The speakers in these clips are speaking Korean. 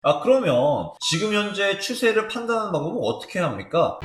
그러면 지금 현재 추세를 판단하는 방법은 어떻게 합니까?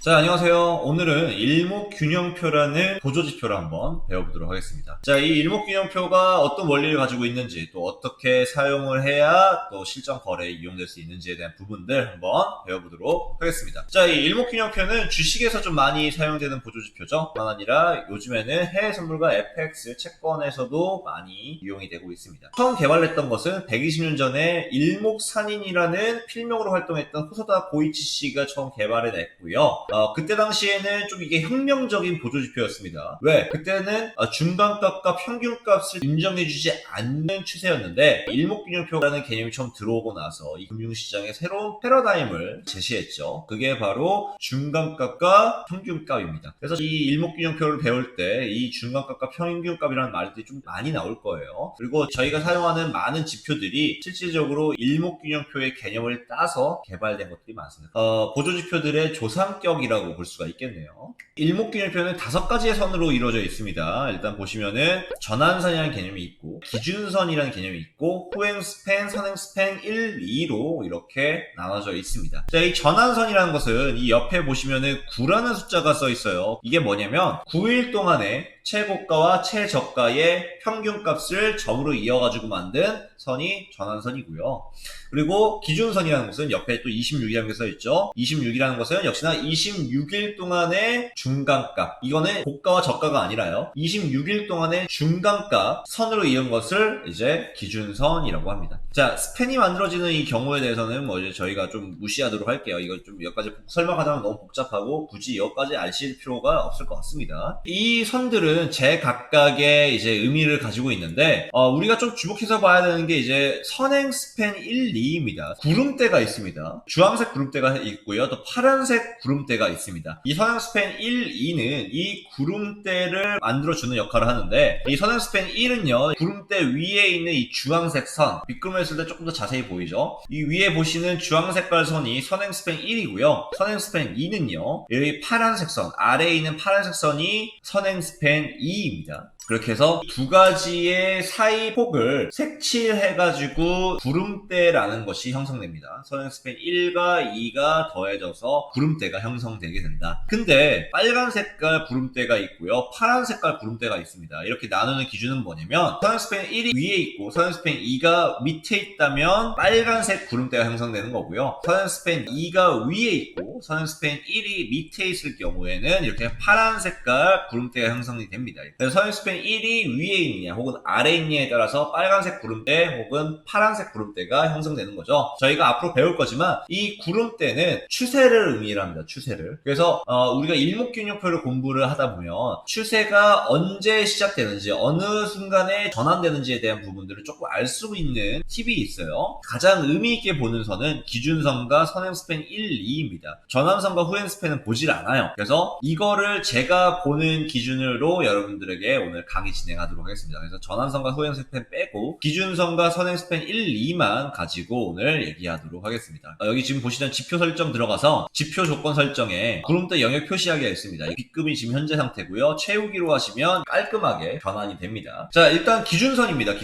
자, 안녕하세요. 오늘은 일목균형표라는 보조지표를 한번 배워보도록 하겠습니다. 자, 이 일목균형표가 어떤 원리를 가지고 있는지, 또 어떻게 사용을 해야 또 실전 거래에 이용될 수 있는지에 대한 부분들 한번 배워보도록 하겠습니다. 자, 이 일목균형표는 주식에서 좀 많이 사용되는 보조지표죠. 뿐만 아니라 요즘에는 해외 선물과 FX, 채권에서도 많이 이용이 되고 있습니다. 처음 개발했던 것은 120년 전에 일목산인이라는 필명으로 활동했던 호소다 고이치 씨가 처음 개발해 냈고요. 그때 당시에는 좀 이게 혁명적인 보조지표였습니다. 왜? 그때는 중간값과 평균값을 인정해주지 않는 추세였는데 일목균형표라는 개념이 처음 들어오고 나서 이 금융시장에 새로운 패러다임을 제시했죠. 그게 바로 중간값과 평균값입니다. 그래서 이 일목균형표를 배울 때 이 중간값과 평균값이라는 말들이 좀 많이 나올 거예요. 그리고 저희가 사용하는 많은 지표들이 실질적으로 일목균형표의 개념을 따서 개발된 것들이 많습니다. 보조지표들의 조상격이라고 볼 수가 있겠네요. 일목균형표는 5가지의 선으로 이루어져 있습니다. 일단 보시면은 전환선이라는 개념이 있고 기준선이라는 개념이 있고 후행스팬, 선행스팬 1, 2로 이렇게 나눠져 있습니다. 자, 이 전환선이라는 것은 이 옆에 보시면은 9라는 숫자가 써 있어요. 이게 뭐냐면 9일 동안에 최고가와 최저가의 평균값을 점으로 이어가지고 만든 선이 전환선이고요. 그리고 기준선이라는 것은 옆에 또 26이라는 게 써있죠. 26이라는 것은 역시나 26일 동안의 중간값. 이거는 고가와 저가가 아니라요. 26일 동안의 중간값 선으로 이은 것을 이제 기준선이라고 합니다. 자, 스팬이 만들어지는 이 경우에 대해서는 뭐 이제 저희가 좀 무시하도록 할게요. 이거 좀 여기까지 설명하자면 너무 복잡하고 굳이 여기까지 아실 필요가 없을 것 같습니다. 이 선들은 제각각의 이제 의미를 가지고 있는데 우리가 좀 주목해서 봐야 되는 게 이제 선행 스팬 1, 2입니다. 구름대가 있습니다. 주황색 구름대가 있고요. 또 파란색 구름대가 있습니다. 이 선행 스팬 1, 2는 이 구름대를 만들어주는 역할을 하는데 이 선행 스팬 1은요. 구름대 위에 있는 이 주황색 선 빗그림을 했을 때 조금 더 자세히 보이죠. 이 위에 보시는 주황색깔 선이 선행 스팬 1이고요. 선행 스팬 2는요. 여기 파란색 선 아래에 있는 파란색 선이 선행 스팬 2입니다. 그렇게 해서 두 가지의 사이 폭을 색칠해가지고 구름대라는 것이 형성됩니다. 선행스팬 1과 2가 더해져서 구름대가 형성되게 된다. 근데 빨간 색깔 구름대가 있고요. 파란 색깔 구름대가 있습니다. 이렇게 나누는 기준은 뭐냐면 선행스팬 1이 위에 있고 선행스팬 2가 밑에 있다면 빨간색 구름대가 형성되는 거고요. 선행스팬 2가 위에 있고 선행스팬 1이 밑에 있을 경우에는 이렇게 파란 색깔 구름대가 형성이 됩니다. 그래서 선행스팬 1이 위에 있느냐 혹은 아래에 있느냐에 따라서 빨간색 구름대 혹은 파란색 구름대가 형성되는 거죠. 저희가 앞으로 배울 거지만 이 구름대는 추세를 의미합니다. 추세를. 그래서 우리가 일목균형표를 공부를 하다 보면 추세가 언제 시작되는지 어느 순간에 전환되는지에 대한 부분들을 조금 알 수 있는 팁이 있어요. 가장 의미 있게 보는 선은 기준선과 선행스팬 1, 2입니다. 전환선과 후행스팬은 보질 않아요. 그래서 이거를 제가 보는 기준으로 여러분들에게 오늘 강의 진행하도록 하겠습니다. 그래서 전환선과 후행스팬 빼고 기준선과 선행스팬 1, 2만 가지고 오늘 얘기하도록 하겠습니다. 여기 지금 보시는 지표 설정 들어가서 지표 조건 설정에 구름대 영역 표시하기가 있습니다. 빗금이 지금 현재 상태고요. 채우기로 하시면 깔끔하게 변환이 됩니다. 자, 일단 기준선입니다.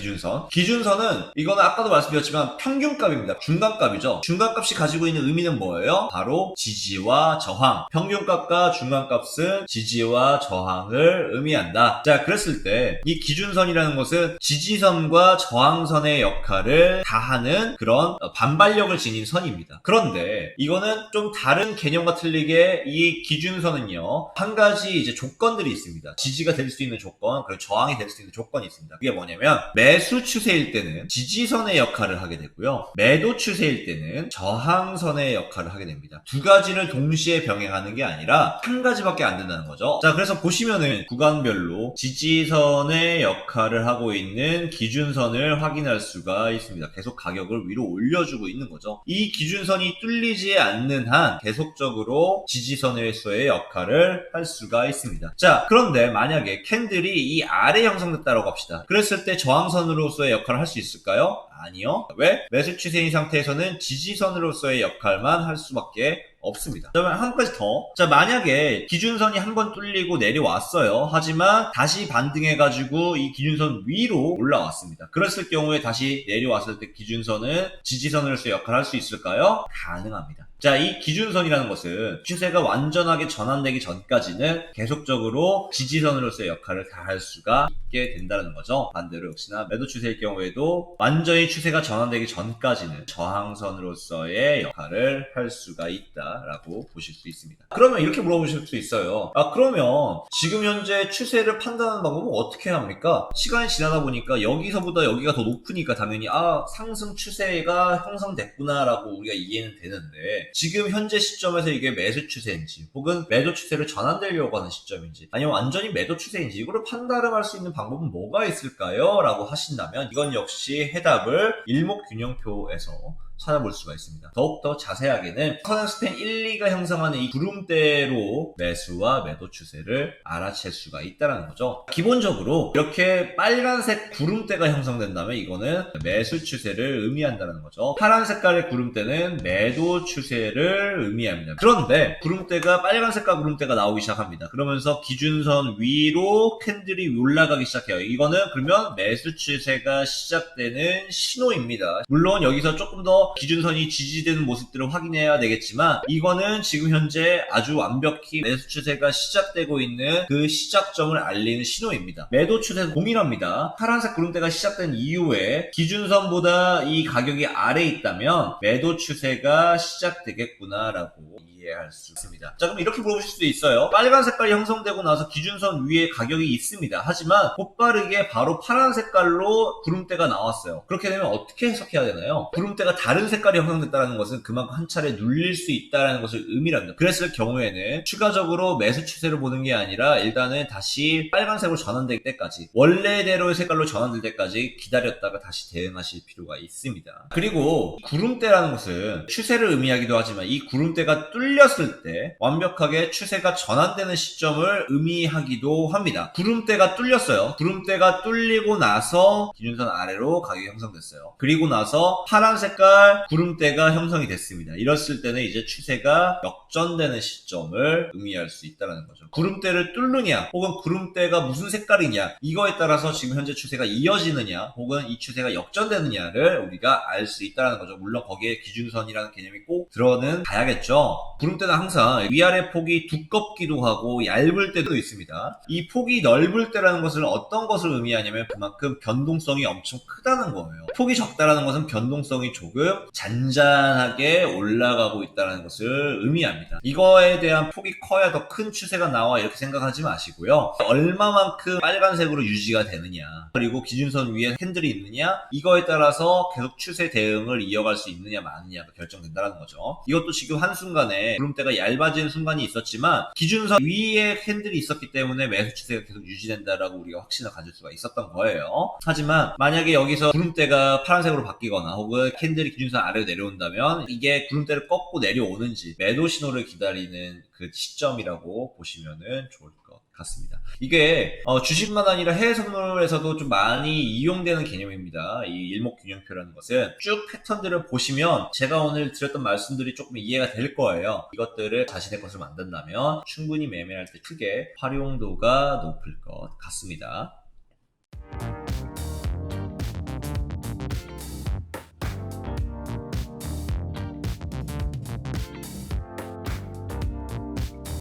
기준선은 이거는 아까도 말씀드렸지만 평균값입니다. 중간값이죠. 중간값이 가지고 있는 의미는 뭐예요? 바로 지지와 저항. 평균값과 중간값은 지지와 저항을 의미한다. 자, 그랬을 때 이 기준선이라는 것은 지지선과 저항선의 역할을 다하는 그런 반발력을 지닌 선입니다. 그런데 이거는 좀 다른 개념과 틀리게 이 기준선은요, 한 가지 이제 조건들이 있습니다. 지지가 될 수 있는 조건, 그리고 저항이 될 수 있는 조건이 있습니다. 그게 뭐냐면 매수 추세일 때는 지지선의 역할을 하게 되고요. 매도 추세일 때는 저항선의 역할을 하게 됩니다. 두 가지를 동시에 병행하는 게 아니라 한 가지밖에 안 된다는 거죠. 자, 그래서 보시면은 구간별로 지지선의 역할을 하고 있는 기준선을 확인할 수가 있습니다. 계속 가격을 위로 올려주고 있는 거죠. 이 기준선이 뚫리지 않는 한 계속적으로 지지선에서의 역할을 할 수가 있습니다. 자, 그런데 만약에 캔들이 이 아래 형성됐다고 합시다. 그랬을 때 저항선으로서의 역할을 할 수 있을까요? 아니요. 왜? 매수 추세인 상태에서는 지지선으로서의 역할만 할 수밖에 없습니다. 그러면 한 가지 더. 자, 만약에 기준선이 한번 뚫리고 내려왔어요. 하지만 다시 반등해가지고 이 기준선 위로 올라왔습니다. 그랬을 경우에 다시 내려왔을 때 기준선은 지지선으로서 역할을 할 수 있을까요? 가능합니다. 자, 이 기준선이라는 것은 추세가 완전하게 전환되기 전까지는 계속적으로 지지선으로서의 역할을 다할 수가 있게 된다는 거죠. 반대로 역시나 매도 추세일 경우에도 완전히 추세가 전환되기 전까지는 저항선으로서의 역할을 할 수가 있다라고 보실 수 있습니다. 그러면 이렇게 물어보실 수 있어요. 그러면 지금 현재 추세를 판단하는 방법은 어떻게 합니까? 시간이 지나다 보니까 여기서보다 여기가 더 높으니까 당연히 상승 추세가 형성됐구나라고 우리가 이해는 되는데, 지금 현재 시점에서 이게 매수 추세인지 혹은 매도 추세를 전환되려고 하는 시점인지 아니면 완전히 매도 추세인지 이거를 판단할 수 있는 방법은 뭐가 있을까요? 라고 하신다면 이건 역시 해답을 일목균형표에서 찾아볼 수가 있습니다. 더욱더 자세하게는 선행스팬 1, 2가 형성하는 이 구름대로 매수와 매도 추세를 알아챌 수가 있다는 거죠. 기본적으로 이렇게 빨간색 구름대가 형성된다면 이거는 매수 추세를 의미한다는 거죠. 파란 색깔의 구름대는 매도 추세를 의미합니다. 그런데 구름대가 빨간 색깔 구름대가 나오기 시작합니다. 그러면서 기준선 위로 캔들이 올라가기 시작해요. 이거는 그러면 매수 추세가 시작되는 신호입니다. 물론 여기서 조금 더 기준선이 지지되는 모습들을 확인해야 되겠지만 이거는 지금 현재 아주 완벽히 매수 추세가 시작되고 있는 그 시작점을 알리는 신호입니다. 매도 추세는 동일합니다. 파란색 구름대가 시작된 이후에 기준선보다 이 가격이 아래에 있다면 매도 추세가 시작되겠구나라고 이해할 수 있습니다. 자, 그럼 이렇게 물어보실 수도 있어요. 빨간 색깔이 형성되고 나서 기준선 위에 가격이 있습니다. 하지만 곧바르게 바로 파란 색깔로 구름대가 나왔어요. 그렇게 되면 어떻게 해석해야 되나요? 구름대가 다른 색깔이 형성됐다는 것은 그만큼 한 차례 눌릴 수 있다는 것을 의미합니다. 그랬을 경우에는 추가적으로 매수 추세를 보는 게 아니라 일단은 다시 빨간색으로 전환될 때까지 원래대로의 색깔로 전환될 때까지 기다렸다가 다시 대응하실 필요가 있습니다. 그리고 구름대라는 것은 추세를 의미하기도 하지만 이 구름대가 뚫렸을 때 완벽하게 추세가 전환되는 시점을 의미하기도 합니다. 구름대가 뚫렸어요. 구름대가 뚫리고 나서 기준선 아래로 가격이 형성됐어요. 그리고 나서 파란 색깔 구름대가 형성이 됐습니다. 이랬을 때는 이제 추세가 역전되는 시점을 의미할 수 있다는 거죠. 구름대를 뚫느냐 혹은 구름대가 무슨 색깔이냐 이거에 따라서 지금 현재 추세가 이어지느냐 혹은 이 추세가 역전되느냐를 우리가 알 수 있다는 거죠. 물론 거기에 기준선이라는 개념이 꼭 들어는 가야겠죠. 구름대는 항상 위아래 폭이 두껍기도 하고 얇을 때도 있습니다. 이 폭이 넓을 때라는 것은 어떤 것을 의미하냐면 그만큼 변동성이 엄청 크다는 거예요. 폭이 적다라는 것은 변동성이 조금 잔잔하게 올라가고 있다는 것을 의미합니다. 이거에 대한 폭이 커야 더 큰 추세가 나와 이렇게 생각하지 마시고요. 얼마만큼 빨간색으로 유지가 되느냐 그리고 기준선 위에 캔들이 있느냐 이거에 따라서 계속 추세 대응을 이어갈 수 있느냐 마느냐가 결정된다는 거죠. 이것도 지금 한순간에 구름대가 얇아지는 순간이 있었지만 기준선 위에 캔들이 있었기 때문에 매수 추세가 계속 유지된다라고 우리가 확신을 가질 수가 있었던 거예요. 하지만 만약에 여기서 구름대가 파란색으로 바뀌거나 혹은 캔들이 기준선 아래로 내려온다면 이게 구름대를 꺾고 내려오는지 매도 신호를 기다리는 그 시점이라고 보시면은 좋을 것 같습니다. 이게 주식만 아니라 해외 선물에서도 좀 많이 이용되는 개념입니다. 이 일목균형표라는 것은 쭉 패턴들을 보시면 제가 오늘 드렸던 말씀들이 조금 이해가 될 거예요. 이것들을 자신의 것을 만든다면 충분히 매매할 때 크게 활용도가 높을 것 같습니다.